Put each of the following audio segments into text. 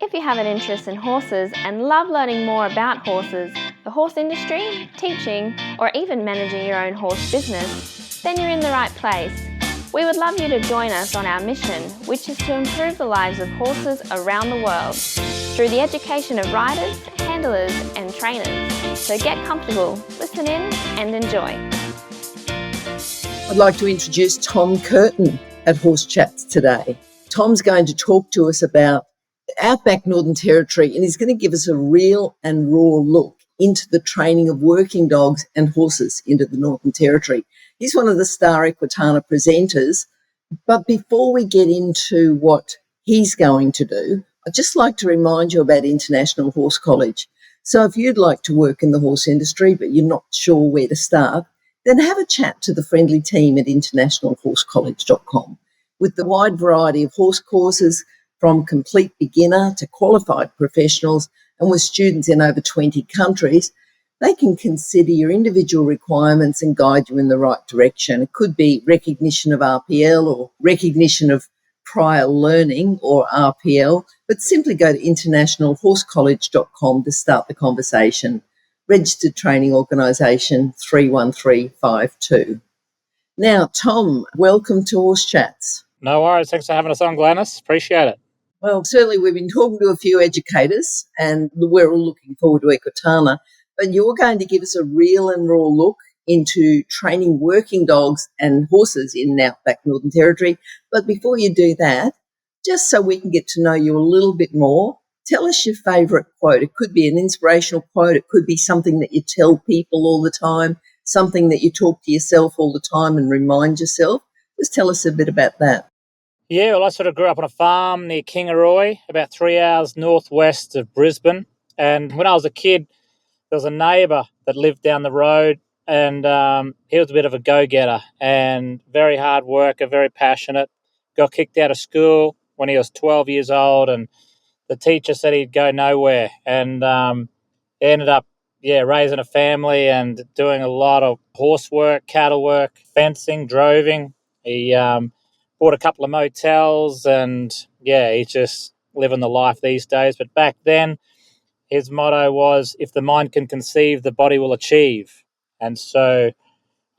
If you have an interest in horses and love learning more about horses, the horse industry, teaching, or even managing your own horse business, then you're in the right place. We would love you to join us on our mission, which is to improve the lives of horses around the world through the education of riders, handlers, and trainers. So get comfortable, listen in, and enjoy. I'd like to introduce Tom Curtin at Horse Chats today. Tom's going to talk to us about Outback Northern Territory, and he's going to give us a real and raw look into the training of working dogs and horses into the Northern Territory. He's one of the star Equitana presenters, but before we get into what he's going to do, I'd just like to remind you about International Horse College. So if you'd like to work in the horse industry but you're not sure where to start, then have a chat to the friendly team at internationalhorsecollege.com. With the wide variety of horse courses from complete beginner to qualified professionals and with students in over 20 countries, they can consider your individual requirements and guide you in the right direction. It could be recognition of RPL or recognition of prior learning or RPL, but simply go to internationalhorsecollege.com to start the conversation. Registered Training Organisation 31352. Now, Tom, welcome to Horse Chats. No worries. Thanks for having us on, Glenys. Appreciate it. Well, certainly we've been talking to a few educators and we're all looking forward to Equitana, but you're going to give us a real and raw look into training working dogs and horses in Outback Northern Territory. But before you do that, just so we can get to know you a little bit more, tell us your favourite quote. It could be an inspirational quote. It could be something that you tell people all the time, something that you talk to yourself all the time and remind yourself. Just tell us a bit about that. Yeah, well, I sort of grew up on a farm near Kingaroy, about 3 hours northwest of Brisbane. And when I was a kid, there was a neighbour that lived down the road, and he was a bit of a go-getter and very hard worker, very passionate. Got kicked out of school when he was 12 years old, and the teacher said he'd go nowhere, and ended up raising a family and doing a lot of horse work, cattle work, fencing, droving. He bought a couple of motels, and he's just living the life these days. But back then, his motto was, if the mind can conceive, the body will achieve. And so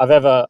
I've ever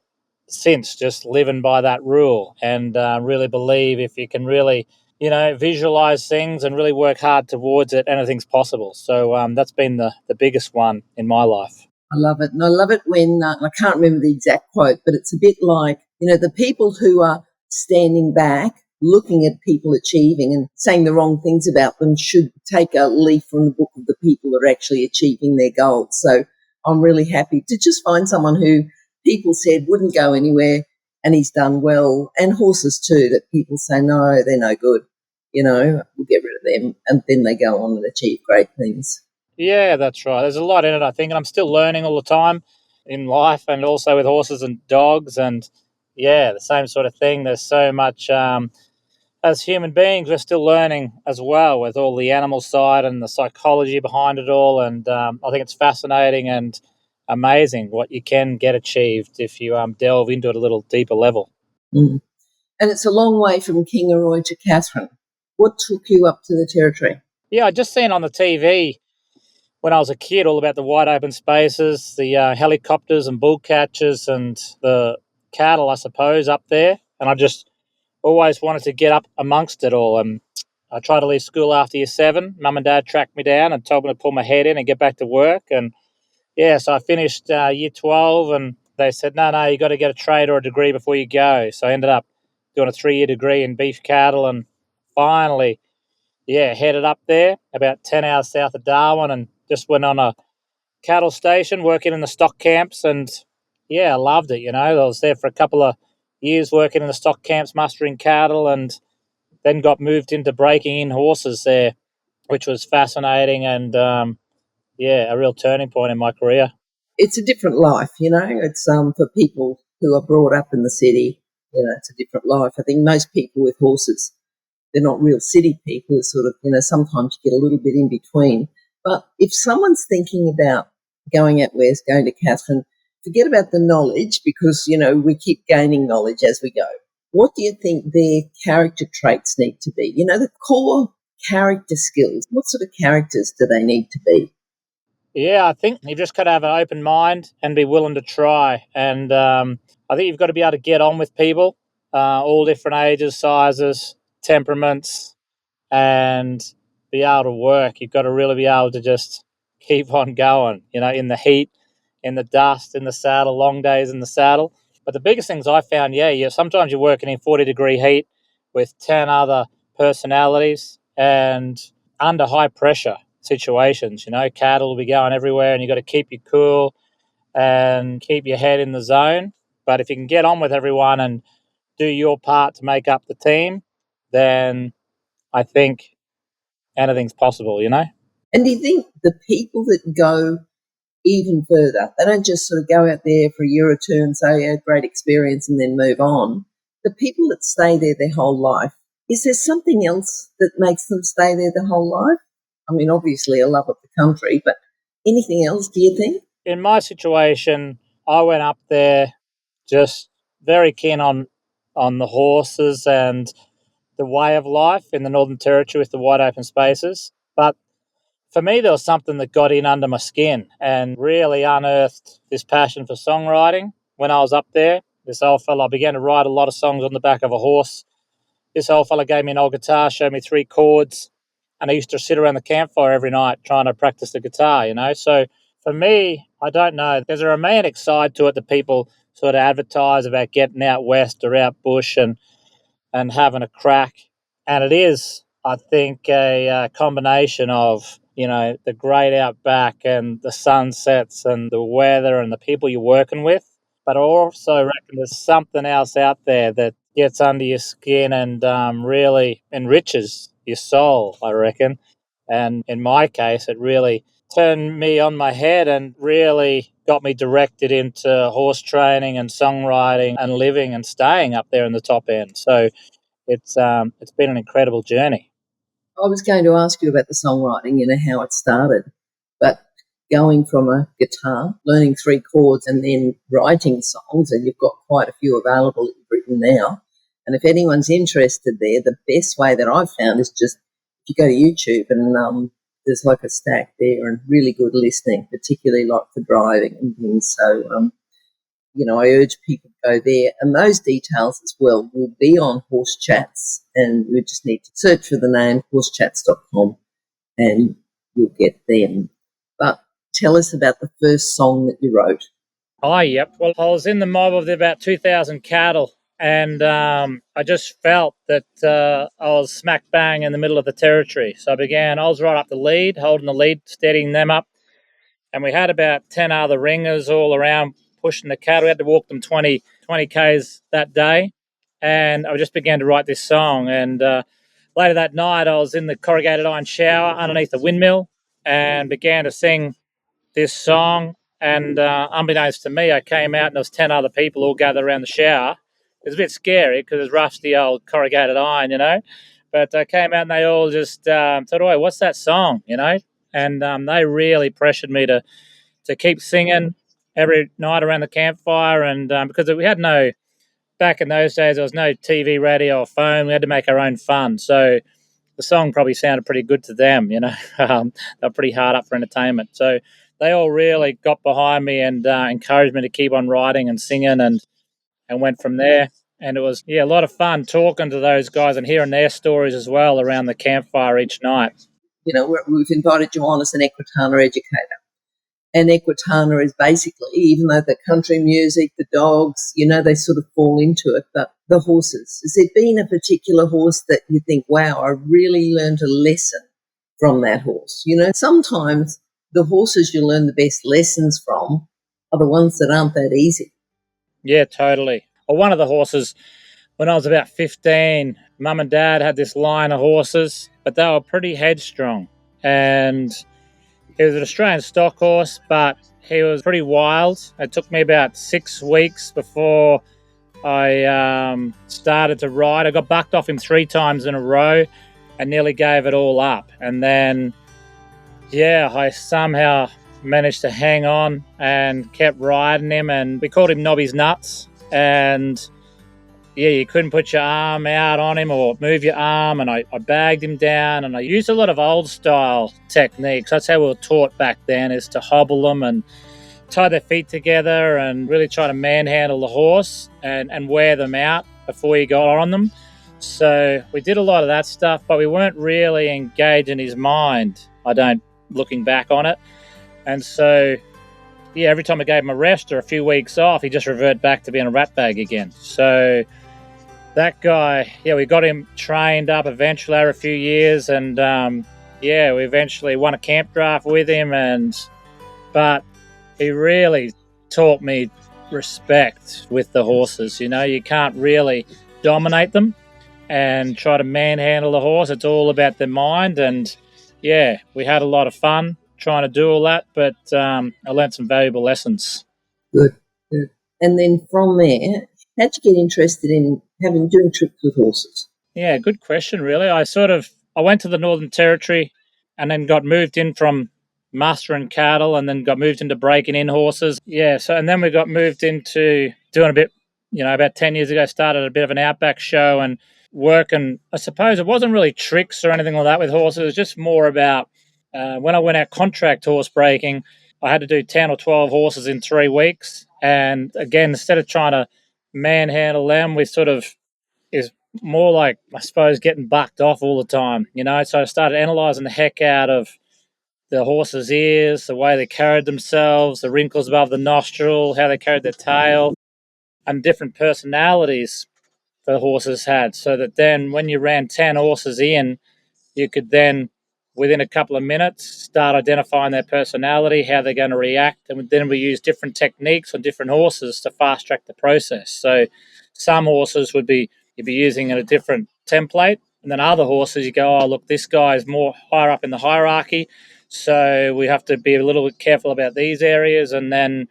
since just living by that rule, and really believe if you can really, visualize things and really work hard towards it, anything's possible. So that's been the biggest one in my life. I love it. And I love it when, I can't remember the exact quote, but it's a bit like, the people who are standing back, looking at people achieving and saying the wrong things about them should take a leaf from the book of the people that are actually achieving their goals. So I'm really happy to just find someone who people said wouldn't go anywhere and he's done well, and horses too, that people say, no, they're no good, we'll get rid of them, and then they go on and achieve great things. Yeah, that's right. There's a lot in it, I think, and I'm still learning all the time in life and also with horses and dogs, and the same sort of thing. There's so much, as human beings, we're still learning as well with all the animal side and the psychology behind it all, and I think it's fascinating and amazing what you can get achieved if you delve into it a little deeper level. Mm. And it's a long way from Kingaroy to Katherine. What took you up to the Territory? Yeah, I just seen on the TV when I was a kid all about the wide open spaces, the helicopters and bull catchers and the cattle, I suppose, up there. And I just always wanted to get up amongst it all. And I tried to leave school after year 7. Mum and Dad tracked me down and told me to pull my head in and get back to work. And so I finished year 12, and they said, no, you got to get a trade or a degree before you go. So I ended up doing a 3-year degree in beef cattle, and finally, headed up there about 10 hours south of Darwin, and just went on a cattle station working in the stock camps. And I loved it. I was there for a couple of years working in the stock camps, mustering cattle, and then got moved into breaking in horses there, which was fascinating and a real turning point in my career. It's a different life, It's for people who are brought up in the city, it's a different life. I think most people with horses, they're not real city people. It's sort of, sometimes you get a little bit in between. But if someone's thinking about going out west, going to Katherine, forget about the knowledge because, we keep gaining knowledge as we go. What do you think their character traits need to be? The core character skills. What sort of characters do they need to be? Yeah, I think you've just got to have an open mind and be willing to try. And I think you've got to be able to get on with people, all different ages, sizes, temperaments, and be able to work. You've got to really be able to just keep on going, in the heat, in the dust, in the saddle, long days in the saddle. But the biggest things I found, sometimes you're working in 40-degree heat with 10 other personalities and under high pressure situations. Cattle will be going everywhere and you've got to keep you cool and keep your head in the zone. But if you can get on with everyone and do your part to make up the team, then I think anything's possible. And do you think the people that go even further, they don't just sort of go out there for a year or two and say, yeah, great experience and then move on. The people that stay there their whole life, is there something else that makes them stay there their whole life? I mean, obviously a love of the country, but anything else, do you think? In my situation, I went up there just very keen on the horses and the way of life in the Northern Territory with the wide open spaces. But for me, there was something that got in under my skin and really unearthed this passion for songwriting when I was up there. This old fella, I began to write a lot of songs on the back of a horse. This old fella gave me an old guitar, showed me 3 chords, and I used to sit around the campfire every night trying to practice the guitar. So for me, I don't know. There's a romantic side to it that people sort of advertise about getting out west or out bush and having a crack. And it is, I think, a combination of, the great outback and the sunsets and the weather and the people you're working with. But I also reckon there's something else out there that gets under your skin and really enriches your soul, I reckon. And in my case, it really turned me on my head and really got me directed into horse training and songwriting and living and staying up there in the top end. So it's been an incredible journey. I was going to ask you about the songwriting, how it started, but going from a guitar, learning 3 chords and then writing songs, and you've got quite a few available that you've written now. And if anyone's interested there, the best way that I've found is just if you go to YouTube and there's like a stack there and really good listening, particularly like for driving and things. So, I urge people to go there. And those details as well will be on Horse Chats, and you just need to search for the name horsechats.com and you'll get them. But tell us about the first song that you wrote. Oh, yep. Well, I was in the mob of about 2,000 cattle, and I just felt that I was smack bang in the middle of the territory. So I was right up the lead, holding the lead, steadying them up. And we had about 10 other ringers all around pushing the cattle. We had to walk them 20 Ks that day. And I just began to write this song. And later that night, I was in the corrugated iron shower underneath the windmill and began to sing this song. And unbeknownst to me, I came out and there was 10 other people all gathered around the shower. It was a bit scary because it was rusty old corrugated iron. But I came out and they all just said, "Oh, what's that song?" And they really pressured me to keep singing every night around the campfire. And because back in those days, there was no TV, radio, or phone. We had to make our own fun. So the song probably sounded pretty good to them. They're pretty hard up for entertainment. So they all really got behind me and encouraged me to keep on writing and singing and went from there. And it was, a lot of fun talking to those guys and hearing their stories as well around the campfire each night. We've invited you on as an Equitana educator. And Equitana is basically, even though the country music, the dogs, they sort of fall into it, but the horses. Has there been a particular horse that you think, wow, I really learned a lesson from that horse? Sometimes the horses you learn the best lessons from are the ones that aren't that easy. Yeah, totally. Well, one of the horses, when I was about 15, Mum and Dad had this line of horses, but they were pretty headstrong. And he was an Australian stock horse, but he was pretty wild. It took me about 6 weeks before I started to ride. I got bucked off him 3 times in a row and nearly gave it all up. And then, I somehow managed to hang on and kept riding him. And we called him Nobby's Nuts. And you couldn't put your arm out on him or move your arm, and I bagged him down, and I used a lot of old style techniques. That's how we were taught back then, is to hobble them and tie their feet together and really try to manhandle the horse and wear them out before you got on them. So we did a lot of that stuff, but we weren't really engaged in his mind, looking back on it. And so, yeah, every time I gave him a rest or a few weeks off, he just reverted back to being a rat bag again. So that guy, we got him trained up eventually over a few years, and we eventually won a camp draft with him. But he really taught me respect with the horses. You can't really dominate them and try to manhandle the horse. It's all about their mind. And we had a lot of fun trying to do all that, but I learned some valuable lessons. Good. And then from there, how'd you get interested in doing trips with horses? Yeah, good question, really. I went to the Northern Territory and then got moved in from mustering cattle, and then got moved into breaking in horses. And then we got moved into doing a bit, about 10 years ago, started a bit of an outback show and working. I suppose it wasn't really tricks or anything like that with horses. It was just more about when I went out contract horse breaking, I had to do 10 or 12 horses in 3 weeks. And again, instead of trying to manhandle them, we sort of is more like, I suppose, getting bucked off all the time, So I started analysing the heck out of the horse's ears, the way they carried themselves, the wrinkles above the nostril, how they carried their tail, and different personalities the horses had. So that then when you ran 10 horses in, you could then, within a couple of minutes, start identifying their personality, how they're going to react. And then we use different techniques on different horses to fast track the process. So some horses you'd be using in a different template. And then other horses, you go, oh, look, this guy is more higher up in the hierarchy, so we have to be a little bit careful about these areas. And then,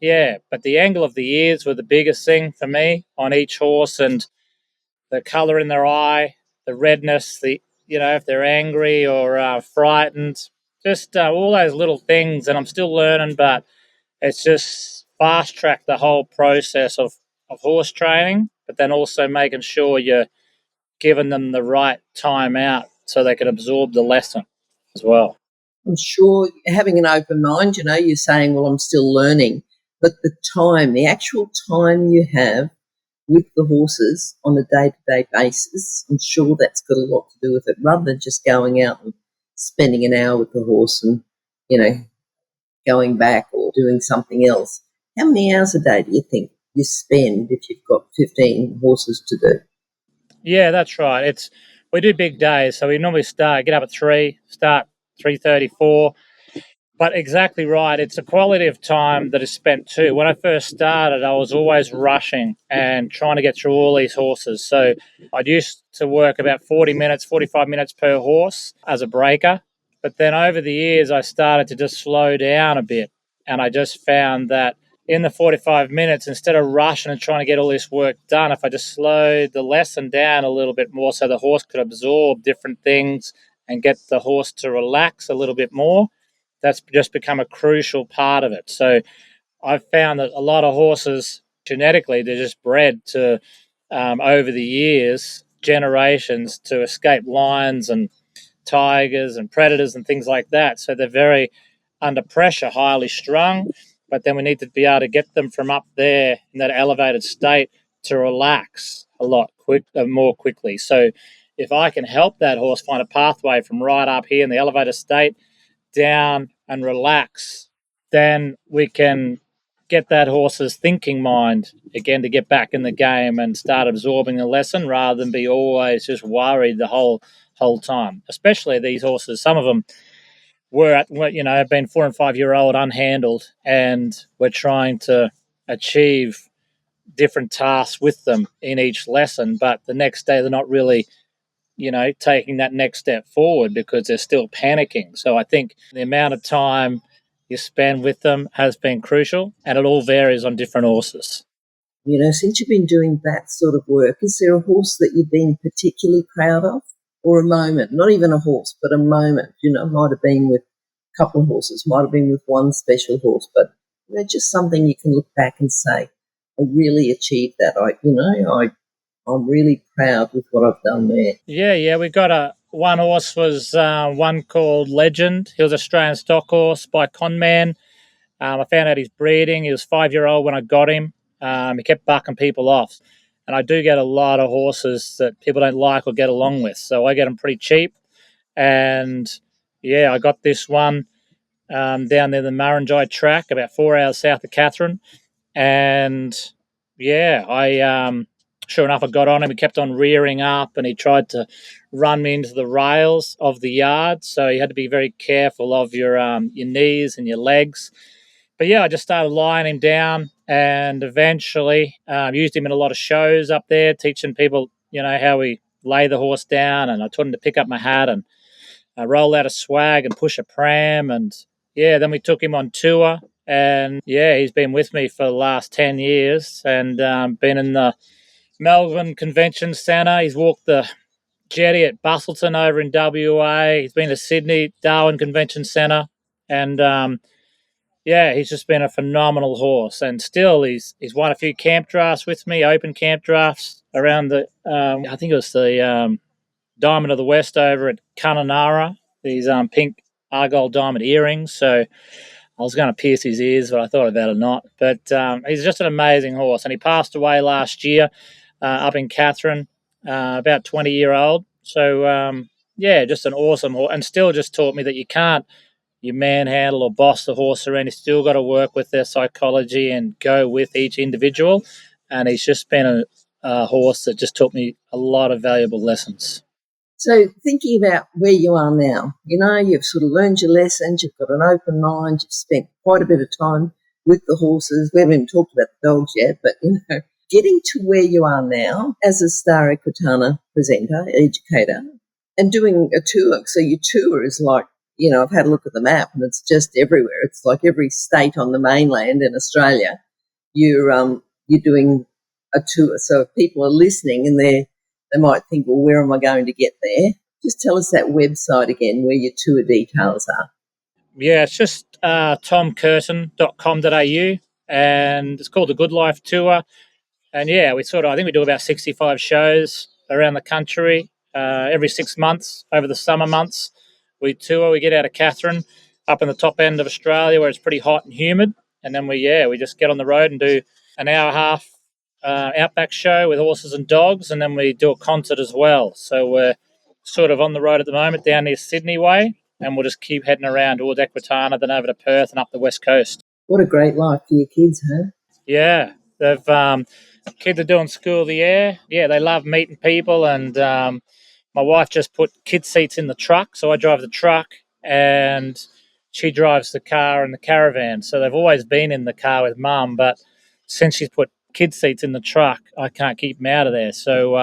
but the angle of the ears were the biggest thing for me on each horse, and the colour in their eye, the redness, if they're angry or frightened, just all those little things. And I'm still learning, but it's just fast-track the whole process of horse training, but then also making sure you're giving them the right time out so they can absorb the lesson as well. I'm sure having an open mind, you're saying, well, I'm still learning, but the actual time you have with the horses on a day-to-day basis, I'm sure that's got a lot to do with it, rather than just going out and spending an hour with the horse and, going back or doing something else. How many hours a day do you think you spend if you've got 15 horses to do? Yeah, that's right. We do big days, so we normally get up at 3, start 3:30, 4. But exactly right. It's a quality of time that is spent too. When I first started, I was always rushing and trying to get through all these horses. So I'd used to work about 40 minutes, 45 minutes per horse as a breaker. But then over the years, I started to just slow down a bit. And I just found that in the 45 minutes, instead of rushing and trying to get all this work done, if I just slowed the lesson down a little bit more so the horse could absorb different things and get the horse to relax a little bit more, that's just become a crucial part of it. So I've found that a lot of horses, genetically, they're just bred to, over the years, generations, to escape lions and tigers and predators and things like that. So they're very under pressure, highly strung, but then we need to be able to get them from up there in that elevated state to relax a lot more quickly. So if I can help that horse find a pathway from right up here in the elevated state down and relax, then we can get that horse's thinking mind again to get back in the game and start absorbing the lesson rather than be always just worried the whole time. Especially these horses, some of them have been 4 and 5 year old unhandled, and we're trying to achieve different tasks with them in each lesson, but the next day they're not really taking that next step forward because they're still panicking. So I think the amount of time you spend with them has been crucial, and it all varies on different horses. Since you've been doing that sort of work, is there a horse that you've been particularly proud of, or a moment? Not even a horse, but a moment. Might have been with a couple of horses, might have been with one special horse, but just something you can look back and say, I really achieved that. I I'm really proud with what I've done there. Yeah. We got one horse was one called Legend. He was Australian stock horse by Conman. I found out he's breeding. He was 5-year-old when I got him. He kept bucking people off. And I do get a lot of horses that people don't like or get along with. So I get them pretty cheap. And yeah, I got this one down there, the Murrinjai track, about 4 hours south of Katherine. And yeah, sure enough, I got on him. He kept on rearing up and he tried to run me into the rails of the yard. So you had to be very careful of your knees and your legs. But yeah, I just started lying him down and eventually used him in a lot of shows up there, teaching people, how we lay the horse down. And I taught him to pick up my hat and roll out a swag and push a pram. And yeah, then we took him on tour. And yeah, he's been with me for the last 10 years and been in the Melbourne Convention Centre. He's walked the jetty at Bustleton over in WA. He's been to Sydney, Darwin Convention Centre. And yeah, he's just been a phenomenal horse. And still, he's won a few camp drafts with me, open camp drafts around the, I think it was the Diamond of the West over at Kununurra, these pink Argyle diamond earrings. So I was going to pierce his ears, but I thought I'd better not. But he's just an amazing horse. And he passed away last year up in Katherine, about 20-year-old. So, yeah, just an awesome horse. And still just taught me that you manhandle or boss the horse around. You still got to work with their psychology and go with each individual. And he's just been a horse that just taught me a lot of valuable lessons. So thinking about where you are now, you've sort of learned your lessons, you've got an open mind, you've spent quite a bit of time with the horses. We haven't even talked about the dogs yet, but, getting to where you are now as a Star Equitana presenter, educator, and doing a tour. So your tour is like, I've had a look at the map and it's just everywhere. It's like every state on the mainland in Australia, you're doing a tour. So if people are listening and they might think, well, where am I going to get there? Just tell us that website again where your tour details are. Yeah, it's just tomcurtin.com.au and it's called the Good Life Tour. And yeah, I think we do about 65 shows around the country every 6 months over the summer months. We tour, we get out of Katherine up in the top end of Australia where it's pretty hot and humid. And then we just get on the road and do an hour and a half outback show with horses and dogs. And then we do a concert as well. So we're sort of on the road at the moment down near Sydney way. And we'll just keep heading around towards Equitana, then over to Perth and up the west coast. What a great life for your kids, huh? Yeah, they've kids are doing school of the air. Yeah, they love meeting people, and my wife just put kid seats in the truck, so I drive the truck, and she drives the car and the caravan. So they've always been in the car with mum, but since she's put kid seats in the truck, I can't keep them out of there. So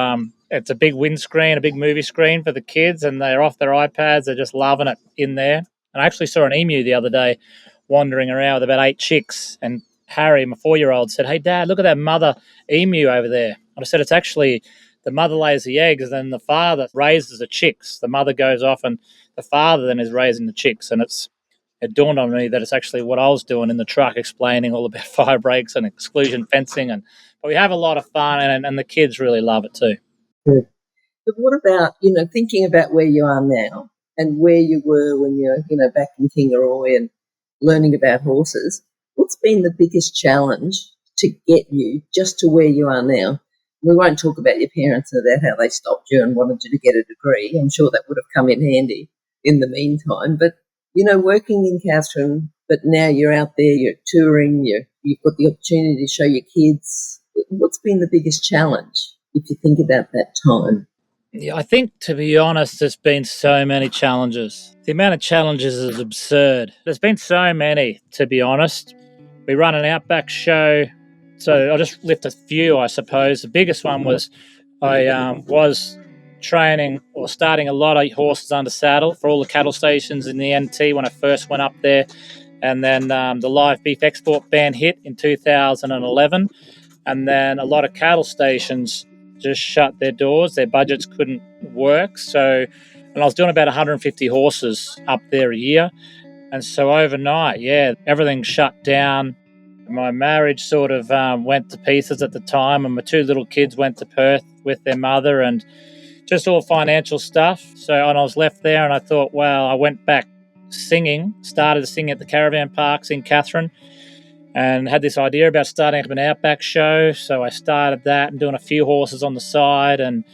it's a big windscreen, a big movie screen for the kids, and they're off their iPads. They're just loving it in there. And I actually saw an emu the other day wandering around with about 8 chicks, and Harry, my 4-year-old, said, "Hey, Dad, look at that mother emu over there." And I said, "It's actually the mother lays the eggs, and then the father raises the chicks. The mother goes off, and the father then is raising the chicks." And it dawned on me that it's actually what I was doing in the truck, explaining all about fire breaks and exclusion fencing. But we have a lot of fun, and the kids really love it too. Good. But what about, thinking about where you are now and where you were when you're, back in Kingaroy and learning about horses? What's been the biggest challenge to get you just to where you are now? We won't talk about your parents and about how they stopped you and wanted you to get a degree. I'm sure that would have come in handy in the meantime. But, working in Katherine, but now you're out there, you're touring, you've got the opportunity to show your kids. What's been the biggest challenge if you think about that time? Yeah, I think, to be honest, there's been so many challenges. The amount of challenges is absurd. There's been so many, to be honest. We run an outback show, so I'll just lift a few, I suppose. The biggest one was I was training or starting a lot of horses under saddle for all the cattle stations in the NT when I first went up there. And then the live beef export ban hit in 2011. And then a lot of cattle stations just shut their doors. Their budgets couldn't work. And I was doing about 150 horses up there a year. And so overnight, everything shut down. My marriage sort of went to pieces at the time, and my 2 little kids went to Perth with their mother and just all financial stuff. So and I was left there and I thought, well, I went back singing, started singing at the caravan parks in Katherine and had this idea about starting up an Outback show. So I started that and doing a few horses on the side. And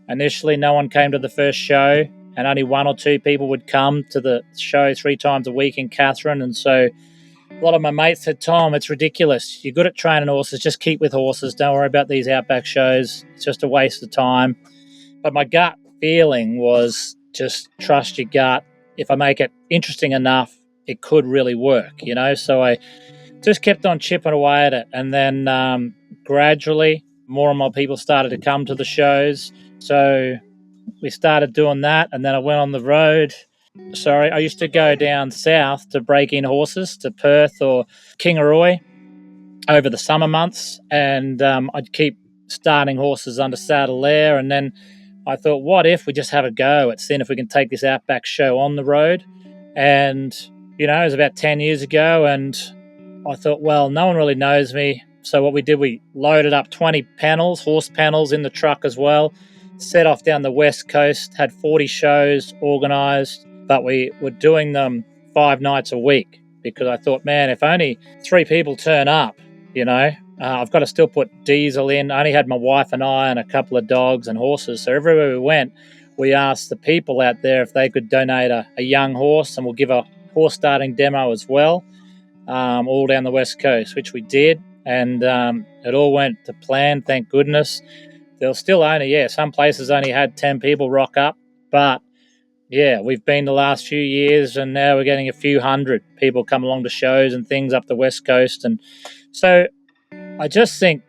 initially no one came to the first show and only one or two people would come to the show 3 times a week in Katherine. And so a lot of my mates said, Tom, it's ridiculous. You're good at training horses. Just keep with horses. Don't worry about these Outback shows. It's just a waste of time. But my gut feeling was just trust your gut. If I make it interesting enough, it could really work, you know? So I just kept on chipping away at it. And then gradually, more and more people started to come to the shows. So we started doing that. And then I went on the road. Sorry, I used to go down south to break in horses to Perth or Kingaroy over the summer months. And I'd keep starting horses under saddle there. And then I thought, what if we just have a go at seeing if we can take this Outback show on the road? And, you know, it was about 10 years ago. And I thought, well, no one really knows me. So what we did, we loaded up 20 panels, horse panels in the truck as well, set off down the West Coast, had 40 shows organised, but we were doing them 5 nights a week because I thought, man, if only 3 people turn up, you know, I've got to still put diesel in. I only had my wife and I and a couple of dogs and horses. So everywhere we went, we asked the people out there if they could donate a young horse, and we'll give a horse starting demo as well, all down the West Coast, which we did. And it all went to plan, thank goodness. There was still only, some places only had 10 people rock up. But, yeah, we've been the last few years and now we're getting a few hundred people come along to shows and things up the West Coast. And so I just think,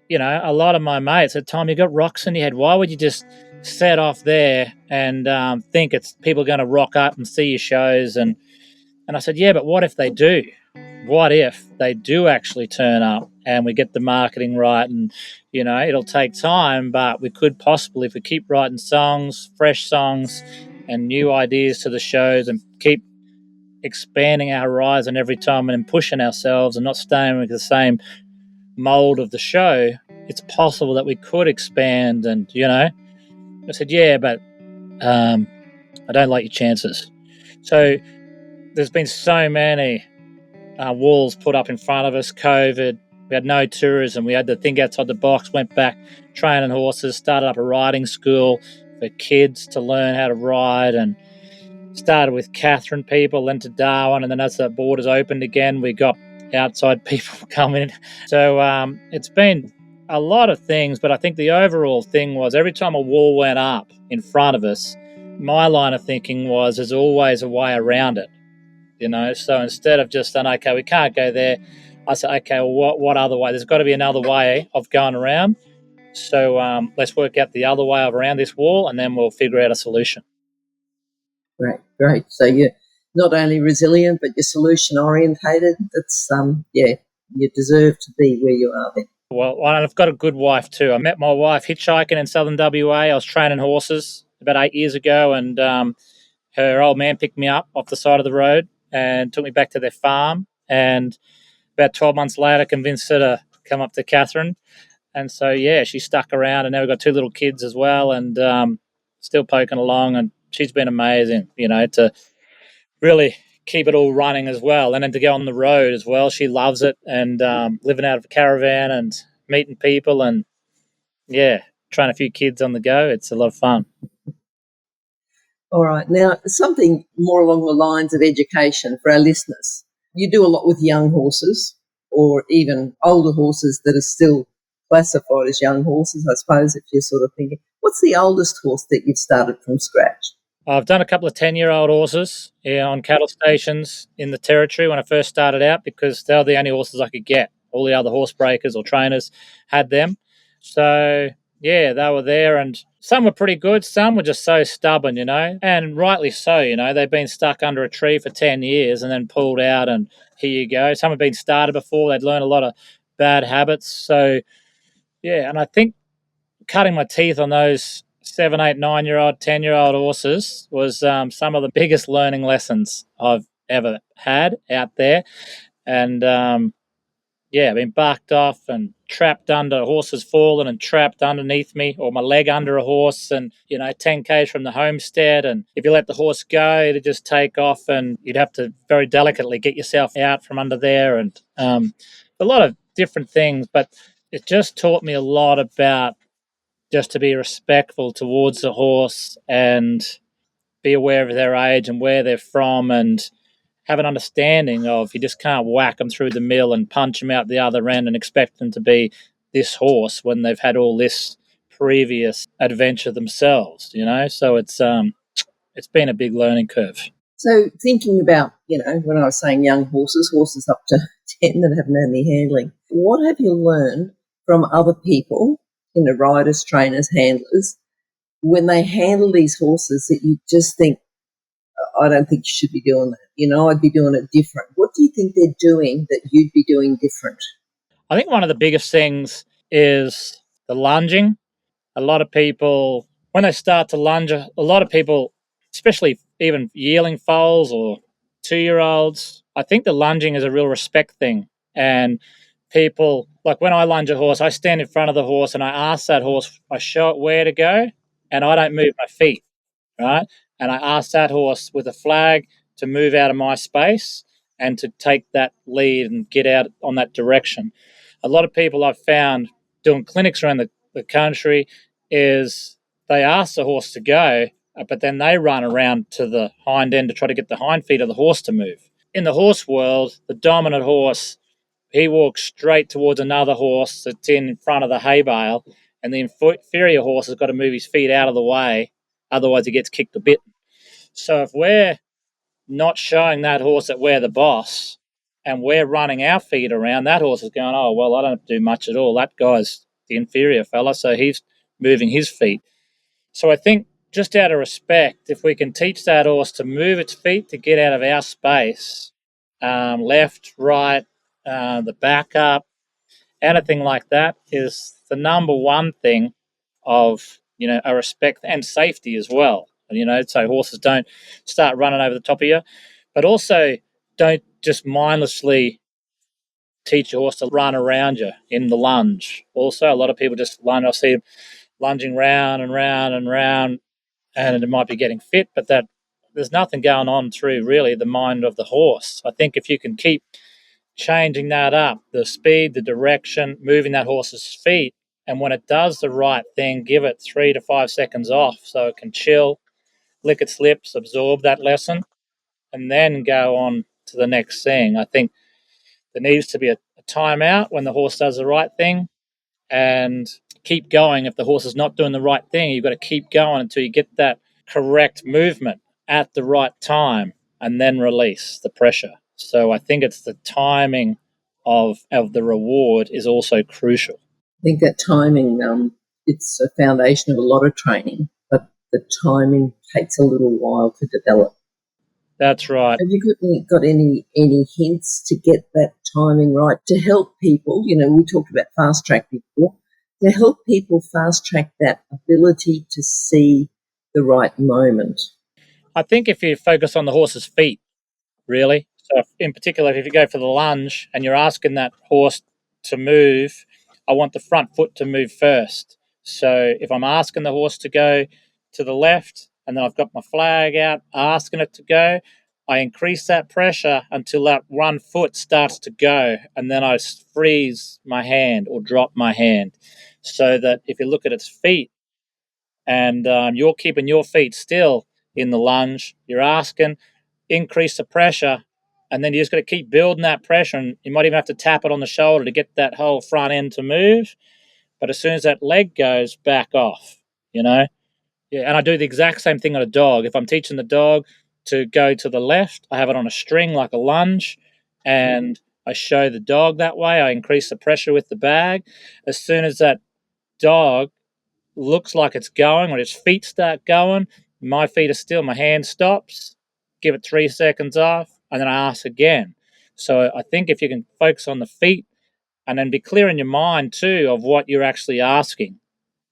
you know, a lot of my mates said, Tom, you got rocks in your head. Why would you just set off there and think it's people going to rock up and see your shows? And I said, yeah, but what if they do? What if they do actually turn up and we get the marketing right? And, you know, it'll take time, but we could possibly, if we keep writing songs, fresh songs and new ideas to the shows and keep expanding our horizon every time and pushing ourselves and not staying with the same mold of the show, it's possible that we could expand. And, you know, I said, yeah, but I don't like your chances. So there's been so many walls put up in front of us, COVID. We had no tourism. We had to think outside the box, went back training horses, started up a riding school for kids to learn how to ride, and started with Katherine people, then to Darwin, and then as the borders opened again, we got outside people coming. So it's been a lot of things, but I think the overall thing was every time a wall went up in front of us, my line of thinking was there's always a way around it. You know, so instead of just saying, okay, we can't go there, I said, okay, well, what other way? There's got to be another way of going around. So let's work out the other way of around this wall, and then we'll figure out a solution. Great. So you're not only resilient, but you're solution orientated. That's you deserve to be where you are then. Well, I've got a good wife too. I met my wife hitchhiking in southern WA. I was training horses about 8 years ago, and her old man picked me up off the side of the road and took me back to their farm. And about 12 months later, convinced her to come up to Katherine. And so, yeah, she stuck around, and now we've got 2 little kids as well, and still poking along. And she's been amazing, you know, to really keep it all running as well. And then to go on the road as well. She loves it, and living out of a caravan and meeting people and, yeah, trying a few kids on the go. It's a lot of fun. All right. Now, something more along the lines of education for our listeners. You do a lot with young horses or even older horses that are still classified as young horses, I suppose, if you're sort of thinking. What's the oldest horse that you've started from scratch? I've done a couple of 10-year-old horses on cattle stations in the Territory when I first started out because they were the only horses I could get. All the other horse breakers or trainers had them. So, yeah, they were there, and some were pretty good. Some were just so stubborn, you know, and rightly so, you know. They've been stuck under a tree for 10 years and then pulled out, and here you go. Some have been started before. They'd learned a lot of bad habits. So, yeah, and I think cutting my teeth on those 7, 8, 9-year-old, 10-year-old horses was some of the biggest learning lessons I've ever had out there. And yeah, been barked off and trapped under. Horses fallen and trapped underneath me, or my leg under a horse, and 10 k's from the homestead. And if you let the horse go, it'd just take off, and you'd have to very delicately get yourself out from under there, and a lot of different things. But it just taught me a lot about just to be respectful towards the horse and be aware of their age and where they're from, and have an understanding of you just can't whack them through the mill and punch them out the other end and expect them to be this horse when they've had all this previous adventure themselves. So it's been a big learning curve. So thinking about, when I was saying young horses, horses up to 10 that haven't had any handling, what have you learned from other people, riders, trainers, handlers, when they handle these horses that you just think, I don't think you should be doing that. I'd be doing it different. What do you think they're doing that you'd be doing different? I think one of the biggest things is the lunging. A lot of people, when they start to lunge, a lot of people, especially even yearling foals or 2-year-olds, I think the lunging is a real respect thing. And people, like when I lunge a horse, I stand in front of the horse and I ask that horse, I show it where to go, and I don't move my feet, right? And I ask that horse with a flag to move out of my space and to take that lead and get out on that direction. A lot of people I've found doing clinics around the country is they ask the horse to go, but then they run around to the hind end to try to get the hind feet of the horse to move. In the horse world, the dominant horse, he walks straight towards another horse that's in front of the hay bale, and the inferior horse has got to move his feet out of the way, otherwise he gets kicked or bitten. So if we're not showing that horse that we're the boss and we're running our feet around, that horse is going, oh, well, I don't do much at all. That guy's the inferior fella, so he's moving his feet. So I think just out of respect, if we can teach that horse to move its feet to get out of our space, left, right, the back up, anything like that is the number one thing of a respect and safety as well. So horses don't start running over the top of you, but also don't just mindlessly teach your horse to run around you in the lunge. Also, a lot of people just lunge. I see them lunging round and round and round, and it might be getting fit, but that there's nothing going on through really the mind of the horse. I think if you can keep changing that up, the speed, the direction, moving that horse's feet, and when it does the right thing, give it 3 to 5 seconds off so it can chill, lick its lips, absorb that lesson, and then go on to the next thing. I think there needs to be a timeout when the horse does the right thing, and keep going. If the horse is not doing the right thing, you've got to keep going until you get that correct movement at the right time, and then release the pressure. So I think it's the timing of the reward is also crucial. I think that timing, it's a foundation of a lot of training, but the timing takes a little while to develop. That's right. Have you got any hints to get that timing right to help people? We talked about fast track before. To help people fast track that ability to see the right moment. I think if you focus on the horse's feet, really, so in particular, if you go for the lunge and you're asking that horse to move, I want the front foot to move first. So if I'm asking the horse to go to the left and then I've got my flag out, asking it to go, I increase that pressure until that one foot starts to go, and then I freeze my hand or drop my hand. So that if you look at its feet and you're keeping your feet still in the lunge, you're asking, increase the pressure, and then you just got to keep building that pressure, and you might even have to tap it on the shoulder to get that whole front end to move. But as soon as that leg goes, back off, you know? Yeah, and I do the exact same thing on a dog. If I'm teaching the dog to go to the left, I have it on a string like a lunge, and I show the dog that way. I increase the pressure with the bag. As soon as that dog looks like it's going, when its feet start going, my feet are still, my hand stops, give it 3 seconds off, and then I ask again. So I think if you can focus on the feet and then be clear in your mind too of what you're actually asking,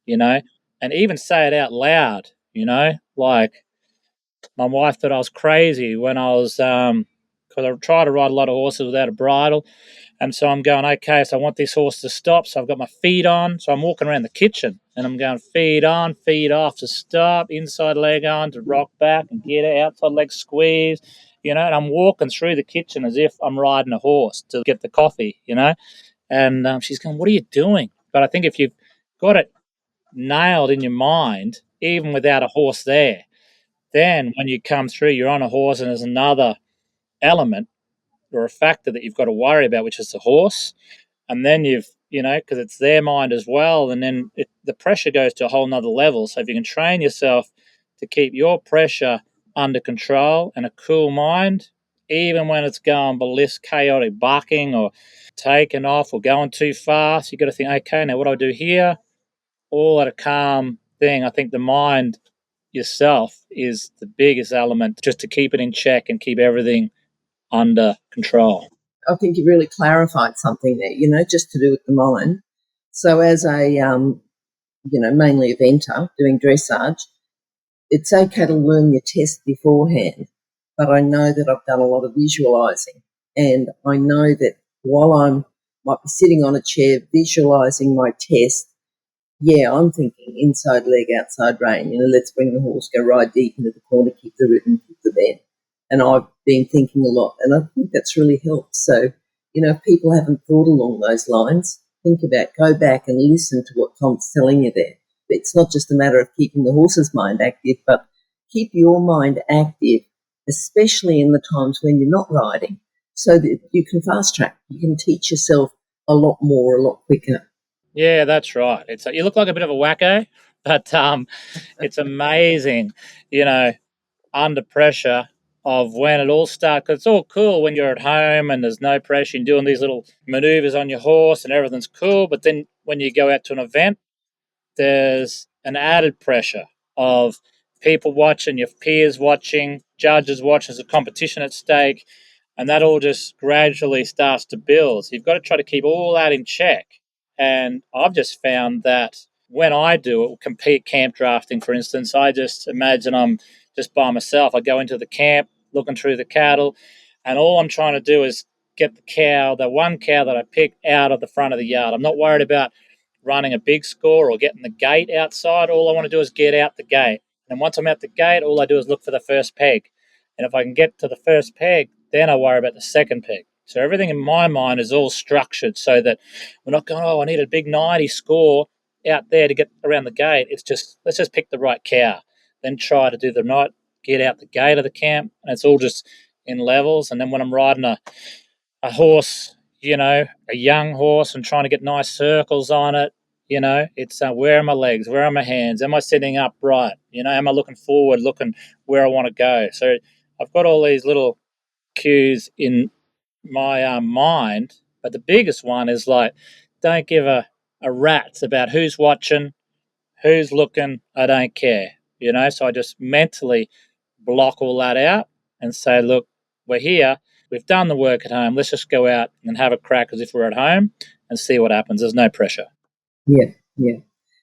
and even say it out loud, like my wife thought I was crazy when I was, because I try to ride a lot of horses without a bridle. And so I'm going, okay, so I want this horse to stop. So I've got my feet on. So I'm walking around the kitchen and I'm going feet on, feet off to stop, inside leg on to rock back and get it, outside leg squeeze, and I'm walking through the kitchen as if I'm riding a horse to get the coffee, And she's going, what are you doing? But I think if you've got it nailed in your mind, even without a horse there, then when you come through, you're on a horse and there's another element or a factor that you've got to worry about, which is the horse. And then because it's their mind as well. And then the pressure goes to a whole nother level. So if you can train yourself to keep your pressure under control and a cool mind, even when it's going ballistic, chaotic barking or taking off or going too fast, you've got to think, okay, now what do I do here? All at a calm thing. I think the mind yourself is the biggest element just to keep it in check and keep everything under control. I think you really clarified something there, just to do with the mind. So as a, mainly eventer doing dressage, it's okay to learn your test beforehand, but I know that I've done a lot of visualising, and I know that while I might be sitting on a chair visualising my test, I'm thinking inside leg, outside rein, let's bring the horse, go right deep into the corner, keep the rhythm, keep the bend. And I've been thinking a lot, and I think that's really helped. So, if people haven't thought along those lines, go back and listen to what Tom's telling you there. It's not just a matter of keeping the horse's mind active, but keep your mind active, especially in the times when you're not riding, so that you can fast track. You can teach yourself a lot more, a lot quicker. Yeah, that's right. You look like a bit of a wacko, but it's amazing, under pressure of when it all starts. Cause it's all cool when you're at home and there's no pressure and doing these little maneuvers on your horse and everything's cool. But then when you go out to an event, there's an added pressure of people watching, your peers watching, judges watching, there's a competition at stake, and that all just gradually starts to build. So you've got to try to keep all that in check. And I've just found that when I do it, compete camp drafting, for instance, I just imagine I'm just by myself. I go into the camp, looking through the cattle, and all I'm trying to do is get the one cow that I picked out of the front of the yard. I'm not worried about running a big score or getting the gate outside. All I want to do is get out the gate. And once I'm at the gate, all I do is look for the first peg. And if I can get to the first peg, then I worry about the second peg. So everything in my mind is all structured so that we're not going, I need a big 90 score out there to get around the gate. It's just, let's just pick the right cow. Then try to do the night, get out the gate of the camp. And it's all just in levels. And then when I'm riding a horse, a young horse and trying to get nice circles on it, it's where are my legs? Where are my hands? Am I sitting upright? Am I looking forward, looking where I want to go? So I've got all these little cues in my mind, but the biggest one is like, don't give a rat's about who's watching, who's looking. I don't care, So I just mentally block all that out and say, look, we're here. We've done the work at home. Let's just go out and have a crack as if we're at home and see what happens. There's no pressure. Yeah.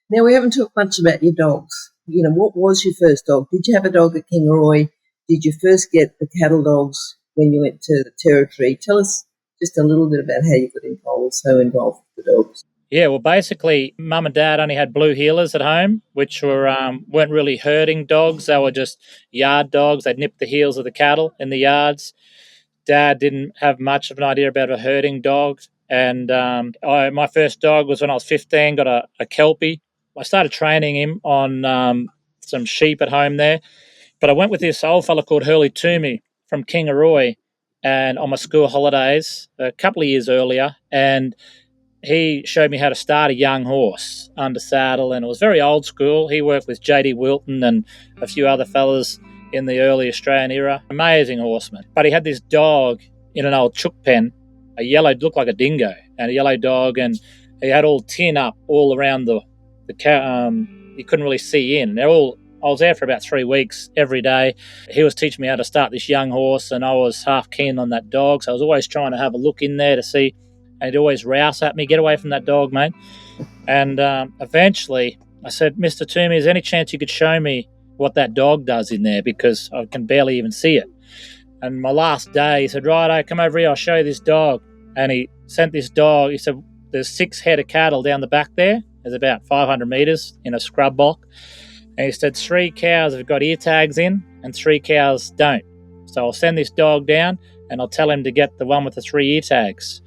Now, we haven't talked much about your dogs. What was your first dog? Did you have a dog at Kingaroy? Did you first get the cattle dogs when you went to the territory? Tell us just a little bit about how you got involved with the dogs. Yeah, well, basically, Mum and Dad only had blue heelers at home, which weren't really herding dogs. They were just yard dogs. They'd nip the heels of the cattle in the yards. Dad didn't have much of an idea about a herding dog. And my first dog was when I was 15, got a Kelpie. I started training him on some sheep at home there. But I went with this old fella called Hurley Toomey from Kingaroy and on my school holidays a couple of years earlier. And he showed me how to start a young horse under saddle, and it was very old school. He worked with J.D. Wilton and a few other fellas in the early Australian era. Amazing horseman. But he had this dog in an old chook pen, looked like a dingo, and a yellow dog, and he had all tin up all around the you couldn't really see in. I was there for about 3 weeks every day. He was teaching me how to start this young horse, and I was half keen on that dog, so I was always trying to have a look in there to see. And he'd always rouse at me, get away from that dog, mate. And eventually I said, Mr. Toomey, is there any chance you could show me what that dog does in there? Because I can barely even see it. And my last day, he said, righto, come over here, I'll show you this dog. And he sent this dog. He said, there's 6 head of cattle down the back there. There's about 500 metres in a scrub block. And he said 3 cows have got ear tags in and 3 cows don't. So I'll send this dog down and I'll tell him to get the one with the 3 ear tags.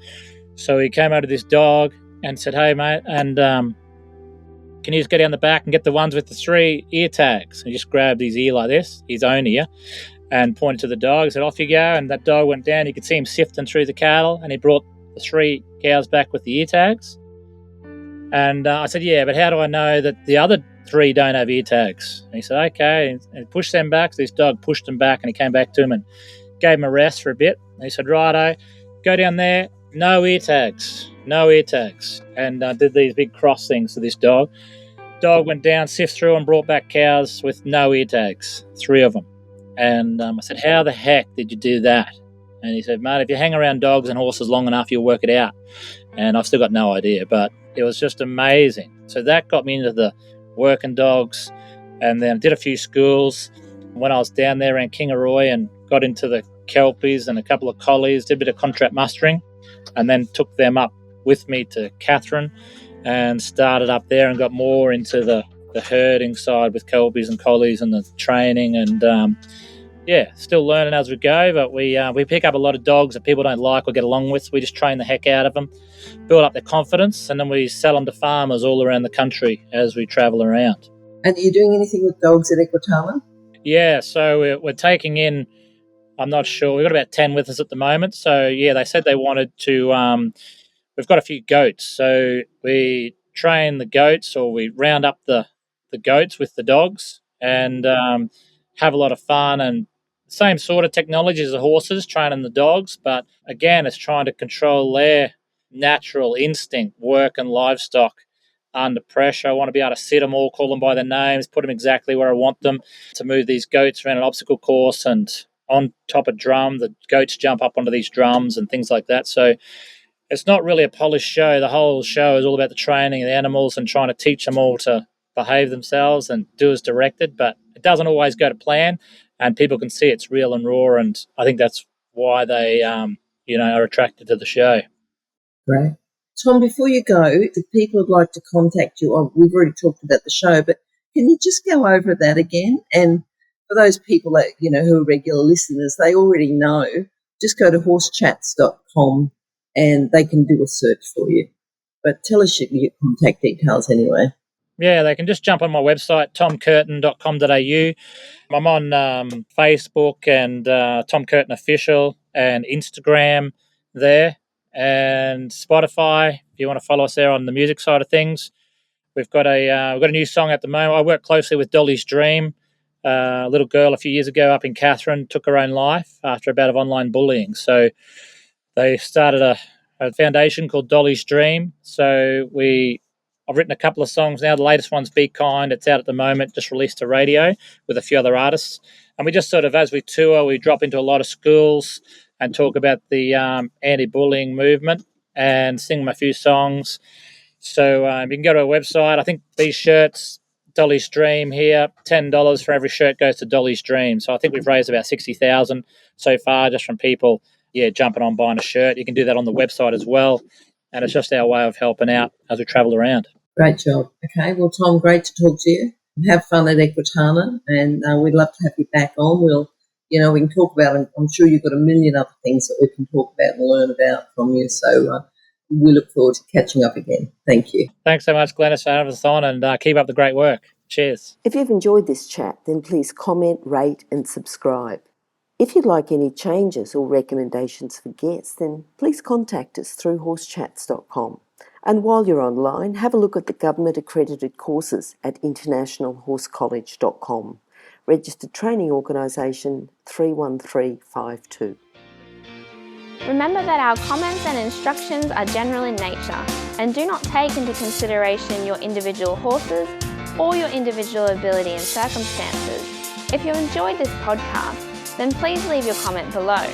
So he came over to this dog and said, hey, mate, and can you just go down the back and get the ones with the 3 ear tags? And he just grabbed his ear like this, his own ear, and pointed to the dog, said, off you go. And that dog went down. You could see him sifting through the cattle, and he brought the 3 cows back with the ear tags. And I said, yeah, but how do I know that the other 3 don't have ear tags? And he said, okay. And he pushed them back. So this dog pushed them back, and he came back to him and gave him a rest for a bit. And he said, righto, go down there, no ear tags, no ear tags. And did these big cross things to this dog. Dog went down, sifted through, and brought back cows with no ear tags, 3 of them. And I said, how the heck did you do that? And he said, mate, if you hang around dogs and horses long enough, you'll work it out. And I've still got no idea, but it was just amazing. So that got me into the working dogs, and then did a few schools. When I was down there around Kingaroy and got into the Kelpies and a couple of collies, did a bit of contract mustering, and then took them up with me to Katherine and started up there and got more into the herding side with Kelpies and collies and the training, and still learning as we go, but we pick up a lot of dogs that people don't like or get along with. We just train the heck out of them, build up their confidence, and then we sell them to farmers all around the country as we travel around. And are you doing anything with dogs at Equitana? Yeah, so we're taking in, I'm not sure, we've got about 10 with us at the moment. So yeah, they said they wanted to, we've got a few goats. So we train the goats, or we round up the goats with the dogs, and have a lot of fun, and same sort of technology as the horses, training the dogs, but again, it's trying to control their natural instinct, work and livestock under pressure. I want to be able to sit them all, call them by their names, put them exactly where I want them, to move these goats around an obstacle course and on top of drum. The goats jump up onto these drums and things like that. So it's not really a polished show. The whole show is all about the training of the animals and trying to teach them all to behave themselves and do as directed, but it doesn't always go to plan, and people can see it's real and raw, and I think that's why they are attracted to the show. Great. Tom, before you go, if people would like to contact you, we've already talked about the show, but can you just go over that again? And for those people that, who are regular listeners, they already know, just go to horsechats.com and they can do a search for you. But tell us your contact details anyway. Yeah, they can just jump on my website, tomcurtin.com.au. I'm on Facebook and Tom Curtin Official, and Instagram there, and Spotify if you want to follow us there on the music side of things. We've got a new song at the moment. I work closely with Dolly's Dream. A little girl a few years ago up in Katherine took her own life after a bout of online bullying. So they started a foundation called Dolly's Dream. So I've written a couple of songs now. The latest one's Be Kind. It's out at the moment, just released to radio with a few other artists. And we just sort of, as we tour, we drop into a lot of schools and talk about the anti-bullying movement and sing them a few songs. So you can go to our website. I think these shirts, Dolly's Dream here, $10 for every shirt goes to Dolly's Dream. So I think we've raised about $60,000 so far just from people, jumping on buying a shirt. You can do that on the website as well. And it's just our way of helping out as we travel around. Great job. Okay, well, Tom, great to talk to you. Have fun at Equitana, and we'd love to have you back on. We can talk about, I'm sure you've got a million other things that we can talk about and learn about from you. So we look forward to catching up again. Thank you. Thanks so much, Glenys, for having us on, and keep up the great work. Cheers. If you've enjoyed this chat, then please comment, rate and subscribe. If you'd like any changes or recommendations for guests, then please contact us through horsechats.com. And while you're online, have a look at the government-accredited courses at internationalhorsecollege.com. Registered Training Organisation 31352. Remember that our comments and instructions are general in nature and do not take into consideration your individual horses or your individual ability and circumstances. If you enjoyed this podcast, then please leave your comment below.